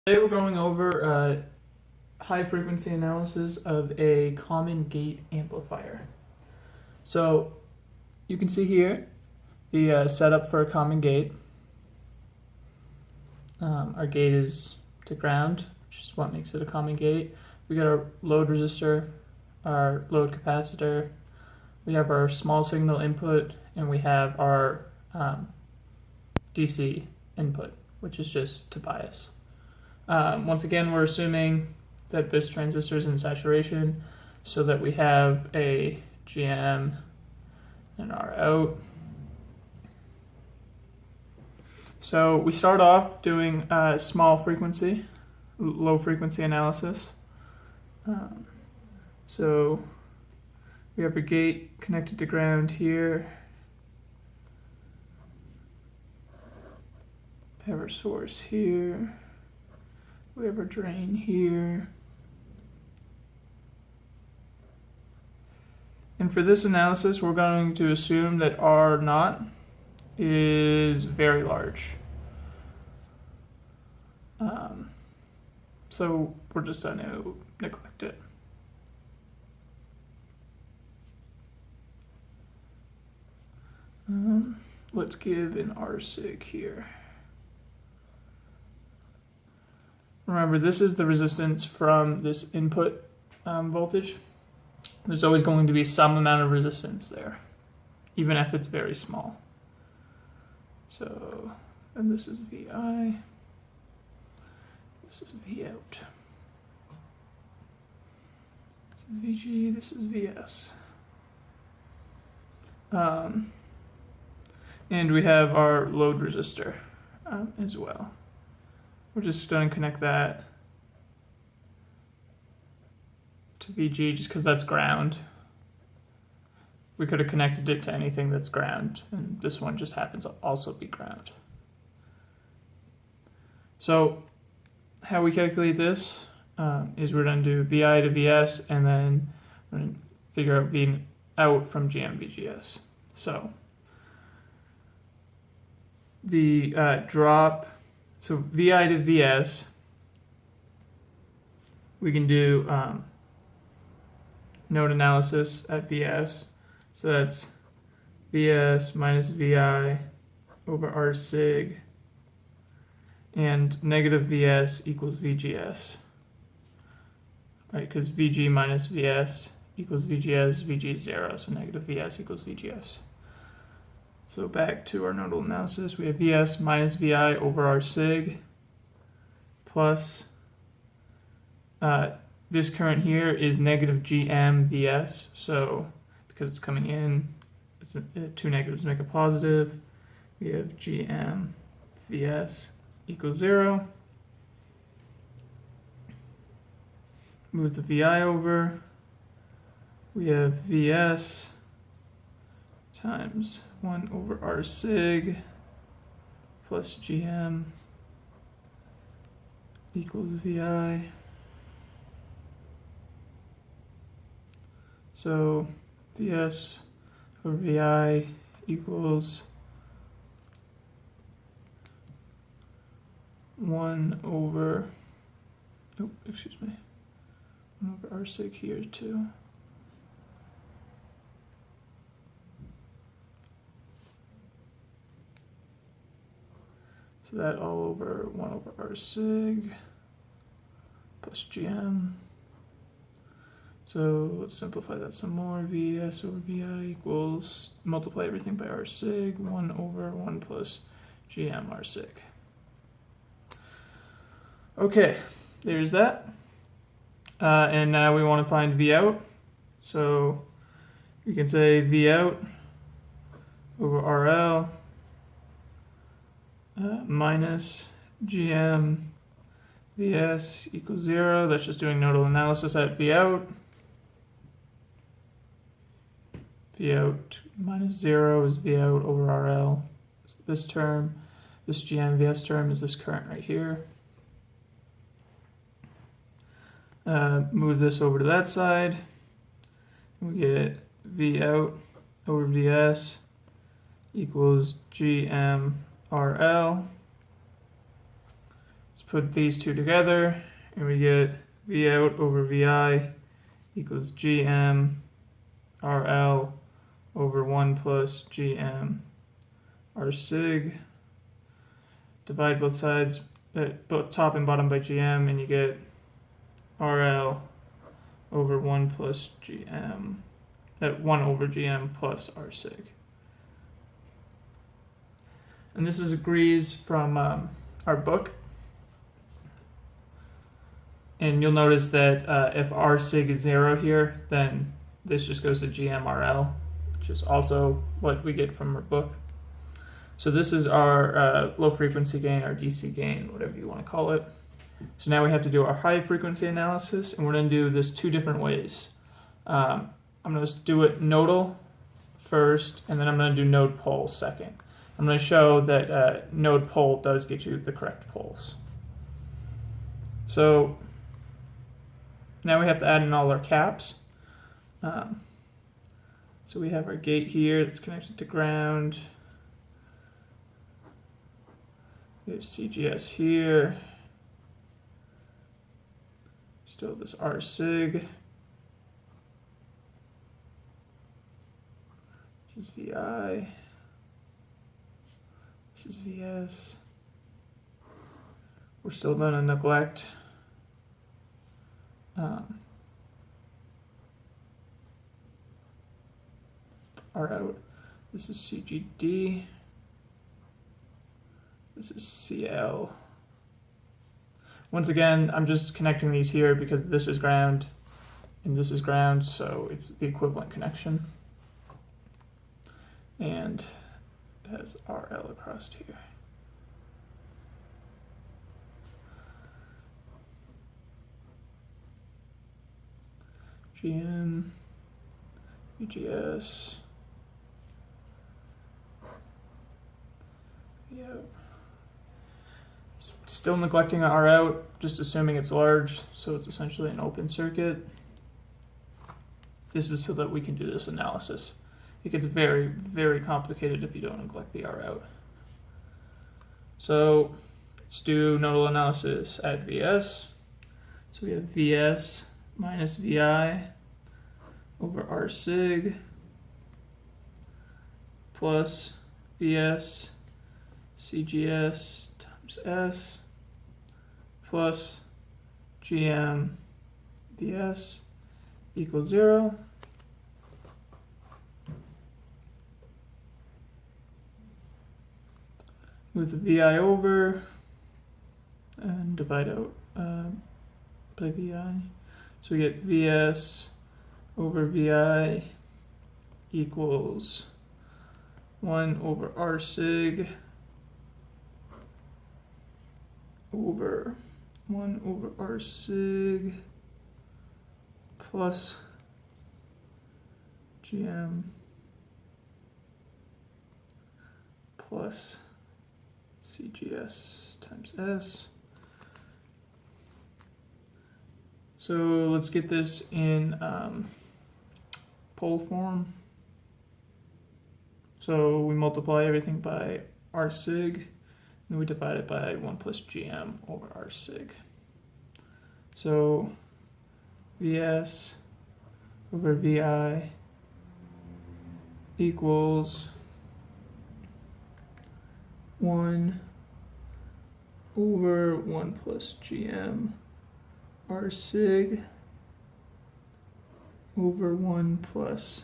Today we're going over high frequency analysis of a common gate amplifier. So you can see here the setup for a common gate. Our gate is to ground, which is what makes it a common gate. We got our load resistor, our load capacitor, we have our small signal input, and we have our DC input, which is just to bias. Once again, we're assuming that this transistor is in saturation so that we have a GM and R out. So we start off doing small frequency, low frequency analysis. So we have a gate connected to ground here. We have our source here. We have our drain here. And for this analysis, we're going to assume that R naught is very large. So we're just going to neglect it. Let's give an R sig here. Remember, this is the resistance from this input voltage. There's always going to be some amount of resistance there, even if it's very small. So, and this is VI, this is V out. This is VG, this is VS. And we have our load resistor as well. We're just going to connect that to VG just because that's ground. We could have connected it to anything that's ground, and this one just happens to also be ground. So how we calculate this is we're going to do VI to VS, and then we're going to figure out V out from GM VGS. So the drop. So VI to VS, we can do node analysis at VS. So that's VS minus VI over R sig, and negative VS equals VGS. Right, because VG minus VS equals VGS, VG is 0, so negative VS equals VGS. So back to our nodal analysis, we have VS minus VI over R sig plus this current here is negative GM VS. So because it's coming in, two negatives make a positive. We have GM VS equals 0. Move the VI over. We have VS times 1 over R sig plus GM equals VI. So VS over VI equals 1 over, oh, excuse me, 1 over R sig here too. So that all over 1 over R sig plus GM. So let's simplify that some more. VS over VI equals, multiply everything by R sig, 1 over 1 plus GM R sig. Okay, there's that. And now we want to find V out. So we can say V out over RL minus GM VS equals 0. That's just doing nodal analysis at V out. V out minus 0 is V out over RL. This term, this GM VS term is this current right here. Move this over to that side. We get V out over VS equals GM RL. put these two together, and we get V out over VI equals GM RL over 1 plus GM R sig. Divide both sides, both top and bottom by GM, and you get RL over 1 plus GM, 1 over GM plus R sig. And this is agrees from our book. And you'll notice that if R sig is 0 here, then this just goes to GMRL, which is also what we get from our book. So this is our low frequency gain, our DC gain, whatever you want to call it. So now we have to do our high frequency analysis, and we're going to do this two different ways. I'm going to do it nodal first, and then I'm going to do node pole second. I'm going to show that node pole does get you the correct poles. So now we have to add in all our caps. So we have our gate here that's connected to ground. We have CGS here. Still have this R sig. This is VI. This is VS. We're still going to neglect R out. This is CGD. This is CL. Once again, I'm just connecting these here because this is ground and this is ground, so it's the equivalent connection. And it has RL across here. GM, VGS. Yep. Still neglecting R out, just assuming it's large, so it's essentially an open circuit. This is so that we can do this analysis. It gets very, very complicated if you don't neglect the R out. So let's do nodal analysis at VS. So we have VS minus VI over R sig plus VS CGS times S plus GM VS equals 0. Move the VI over and divide out by VI. So we get VS over VI equals 1 over R sig over 1 over R sig plus GM plus CGS times S. So let's get this in pole form. So we multiply everything by R sig, and we divide it by 1 plus GM over R sig. So VS over VI equals 1 over 1 plus GM R sig over 1 plus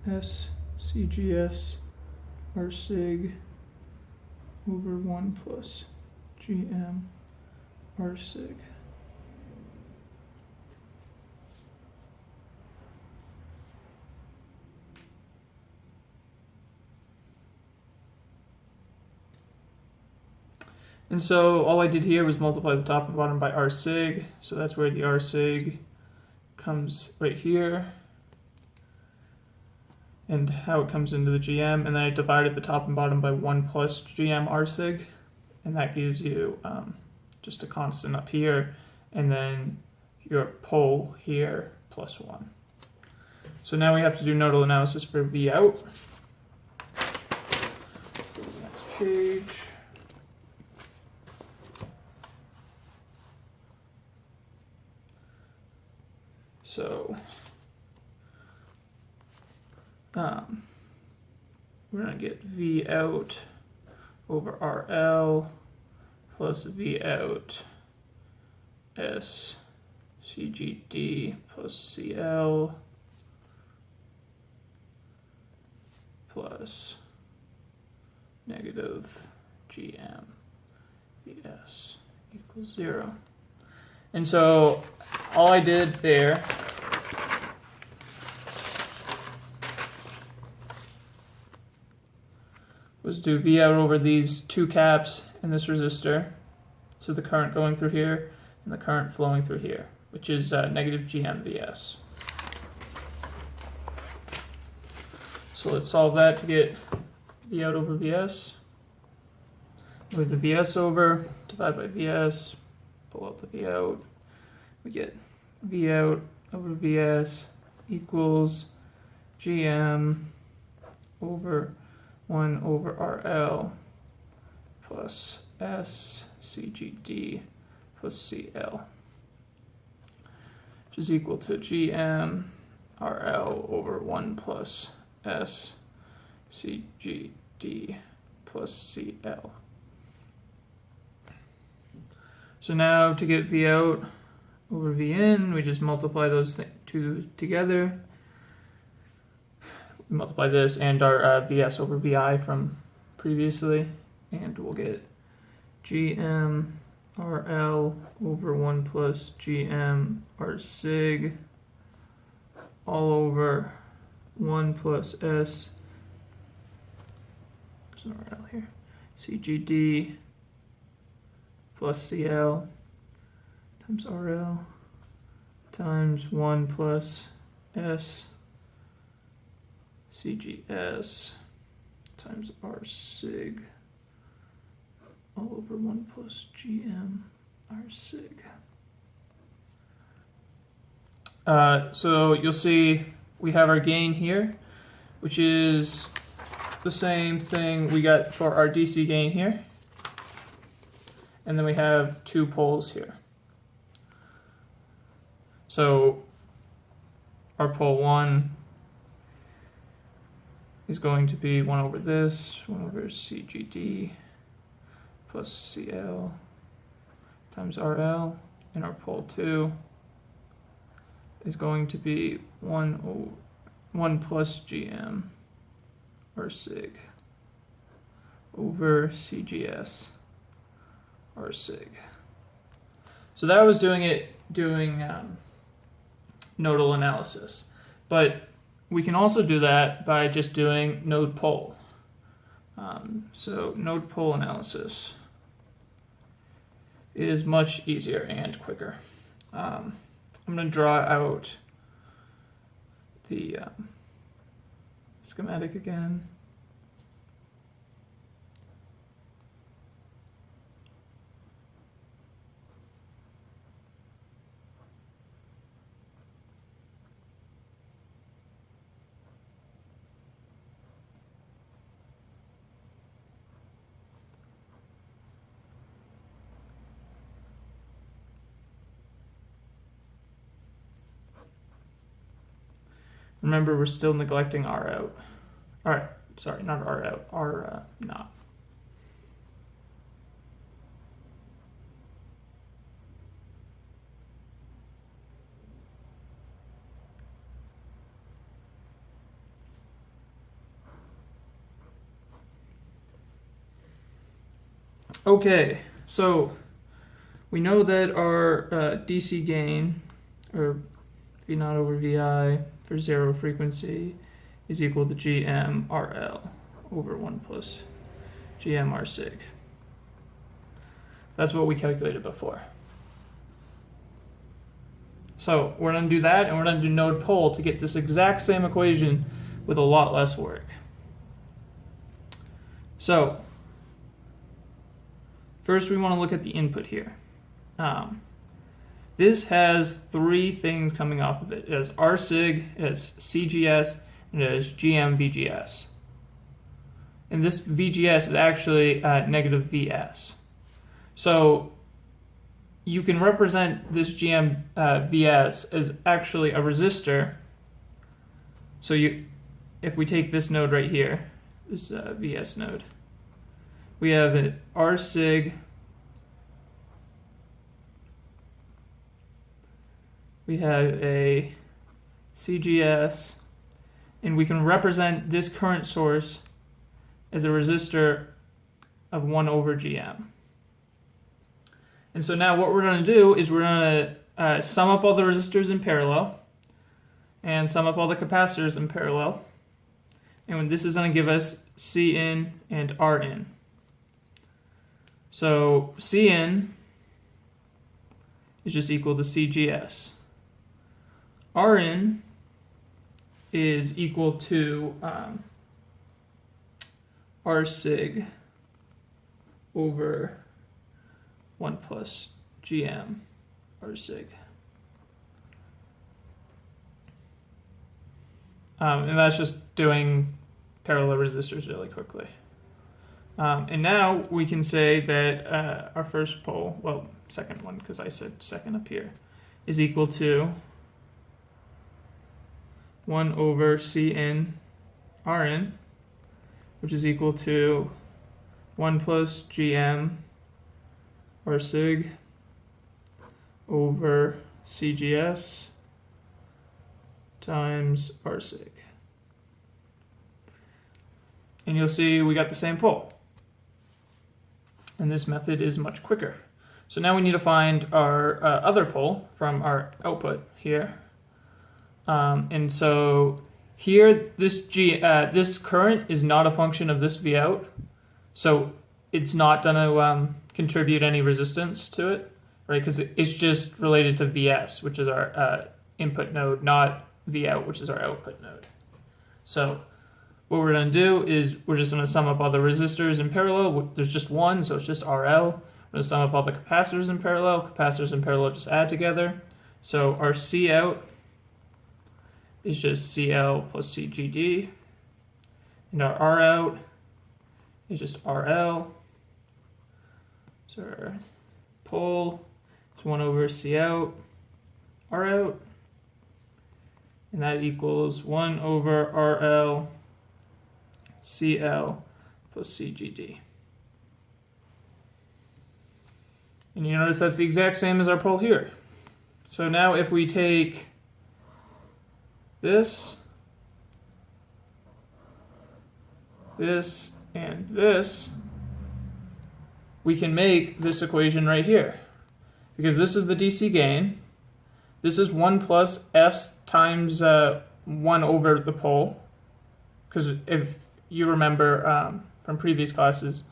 S CGS R sig over 1 plus GM R sig. And so all I did here was multiply the top and bottom by R sig. So that's where the R sig comes right here. And how it comes into the GM. And then I divided the top and bottom by 1 plus GM R sig. And that gives you just a constant up here. And then your pole here plus 1. So now we have to do nodal analysis for V out. Go to the next page. So we're going to get V out over RL plus V out S CGD plus CL plus negative GM VS equals 0. And so all I did there was do V out over these two caps in this resistor. So the current going through here and the current flowing through here, which is negative GM VS. So let's solve that to get V out over VS. Move the VS over, divide by VS, pull out the V out. We get V out over VS equals GM over 1 over RL plus S CGD plus CL, which is equal to GM RL over 1 plus S CGD plus CL. So now to get V out over V in, we just multiply those two together. We multiply this and our VS over VI from previously, and we'll get GM RL over 1 plus GM R sig all over 1 plus S, there's an RL here, CGD plus CL times RL times 1 plus S CGS times R sig all over 1 plus GM R sig. So you'll see we have our gain here, which is the same thing we got for our DC gain here. And then we have two poles here. So our pole 1 is going to be 1 over this, 1 over CGD plus CL times RL, and our pole 2 is going to be 1 plus GM R sig over CGS R sig. So that was doing nodal analysis, but we can also do that by just doing node pole. So node pole analysis is much easier and quicker. I'm going to draw out the schematic again. Remember, we're still neglecting R out. Alright, sorry, not R out, R not. Okay, so we know that our DC gain, or V naught over VI, for 0 frequency is equal to GM RL over 1 plus GM R sig. That's what we calculated before. So we're going to do that, and we're going to do node pole to get this exact same equation with a lot less work. So first we want to look at the input here. This has 3 things coming off of it. It has R sig, it has CGS, and it has GM VGS. And this VGS is actually negative VS. So you can represent this GM VS as actually a resistor. So if we take this node right here, this VS node, we have an R sig, we have a CGS, and we can represent this current source as a resistor of 1 over GM. And so now what we're going to do is we're going to sum up all the resistors in parallel and sum up all the capacitors in parallel. And this is going to give us Cin and Rin. So Cin is just equal to CGS. Rin is equal to R sig over 1 plus GM R sig. And that's just doing parallel resistors really quickly. And now we can say that our first pole, well, second one, because I said second up here, is equal to 1 over Cin Rin, which is equal to 1 plus GM R sig over CGS times R sig. And you'll see we got the same pole. And this method is much quicker. So now we need to find our other pole from our output here. And so here, this current is not a function of this V out, so it's not going to contribute any resistance to it, right? Because it's just related to VS, which is our input node, not V out, which is our output node. So what we're going to do is we're just going to sum up all the resistors in parallel. There's just one, so it's just RL. We're going to sum up all the capacitors in parallel. Capacitors in parallel just add together. So our C out is just CL plus CGD. And our R out is just RL. So our pole is 1 over C out, R out. And that equals 1 over RL CL plus CGD. And you notice that's the exact same as our pole here. So now if we take this, and this, we can make this equation right here. Because this is the DC gain. This is 1 plus S times 1 over the pole. Because if you remember from previous classes,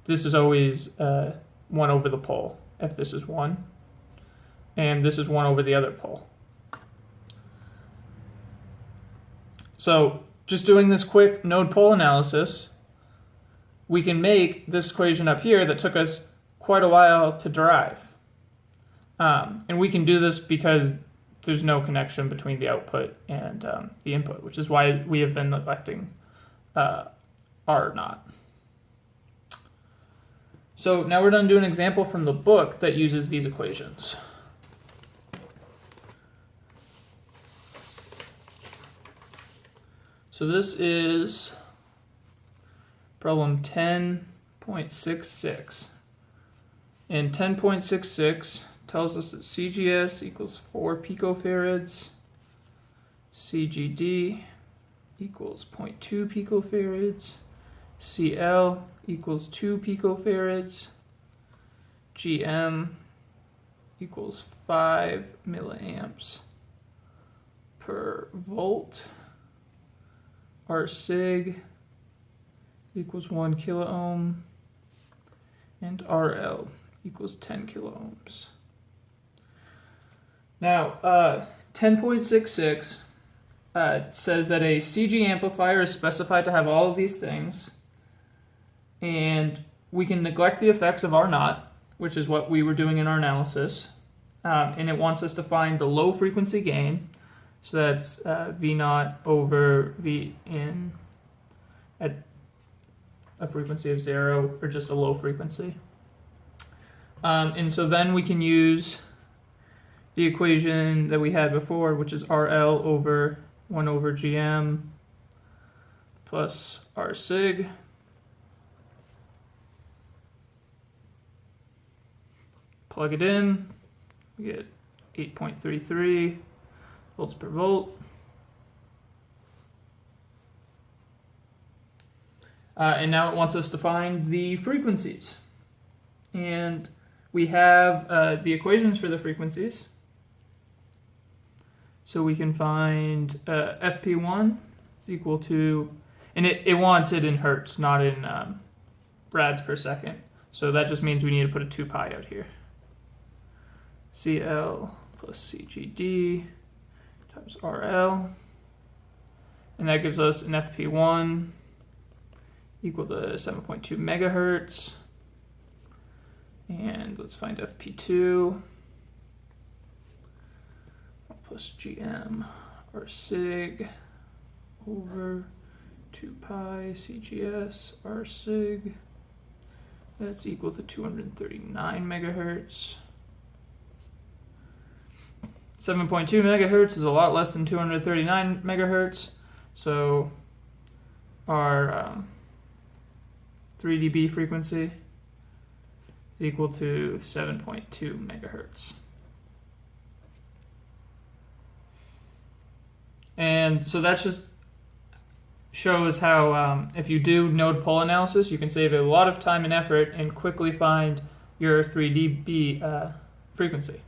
this is always 1 over the pole, if this is 1. And this is 1 over the other pole. So just doing this quick node pole analysis, we can make this equation up here that took us quite a while to derive. And we can do this because there's no connection between the output and the input, which is why we have been neglecting R naught. So now we're going to do an example from the book that uses these equations. So this is problem 10.66. And 10.66 tells us that CGS equals 4 picofarads, CGD equals 0.2 picofarads, CL equals 2 picofarads, GM equals 5 milliamps per volt, R sig equals 1 kilo ohm, and RL equals 10 kilo ohms. Now, 10.66 says that a CG amplifier is specified to have all of these things, and we can neglect the effects of R naught, which is what we were doing in our analysis, and it wants us to find the low frequency gain. So that's V naught over V in at a frequency of 0, or just a low frequency. And so then we can use the equation that we had before, which is RL over 1 over GM plus R sig. Plug it in, we get 8.33 volts per volt. And now it wants us to find the frequencies. And we have the equations for the frequencies. So we can find FP1 is equal to, and it wants it in hertz, not in rads per second. So that just means we need to put a 2 pi out here. CL plus CGD times RL. And that gives us an FP1 equal to 7.2 megahertz. And let's find FP2 plus GM R sig over 2 pi CGS R sig. That's equal to 239 megahertz. 7.2 megahertz is a lot less than 239 megahertz. So our 3 dB frequency is equal to 7.2 megahertz. And so that just shows how if you do node pole analysis, you can save a lot of time and effort and quickly find your 3 dB frequency.